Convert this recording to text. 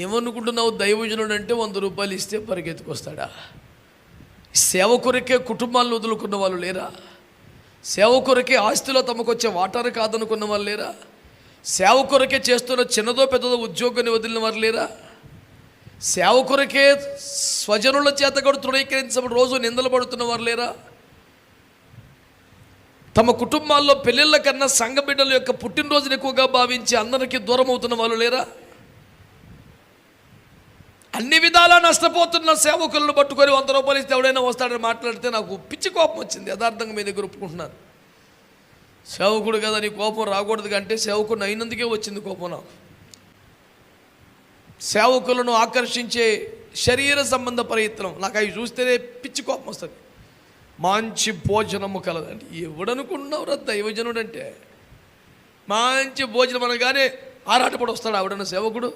ఏమనుకుంటున్నావు? దైవజనుడు అంటే 100 రూపాయలు ఇస్తే పరిగెత్తుకొస్తాడా? సేవ కొరకే కుటుంబాలను వదులుకున్న వాళ్ళు లేరా? సేవ కొరకే ఆస్తిలో తమకు వచ్చే వాటాను కాదనుకున్న వాళ్ళు లేరా? సేవ కొరకే చేస్తున్న చిన్నదో పెద్దదో ఉద్యోగాన్ని వదిలిన వారు లేరా? సేవ కొరకే స్వజనుల చేత కూడా తృణీకరించబడి రోజు నిందలు పడుతున్న వారు లేరా? తమ కుటుంబాల్లో పెళ్ళిళ్ళ కన్నా సంఘ బిడ్డల యొక్క పుట్టినరోజును ఎక్కువగా భావించి అందరికీ దూరం అవుతున్న వాళ్ళు లేరా? అన్ని విధాలా నష్టపోతున్న సేవకులను పట్టుకొని 100 రూపాయలు ఇస్తే ఎవడైనా వస్తాడని మాట్లాడితే నాకు పిచ్చి కోపం వచ్చింది. యథార్థంగా మీ దగ్గర ఒప్పుకుంటున్నాను. సేవకుడు కదా, నీ కోపం రాకూడదు కంటే సేవకుడిని అయినందుకే వచ్చింది కోపం నాకు. సేవకులను ఆకర్షించే శరీర సంబంధ ప్రయత్నం నాకు అవి చూస్తేనే పిచ్చి కోపం వస్తుంది. మంచి భోజనము కలదండి. ఎవడనుకుంటున్నావురా దైవజనుడు అంటే? మంచి భోజనం అనగానే ఆరాటపడి వస్తాడు ఆవిడన్న సేవకుడు.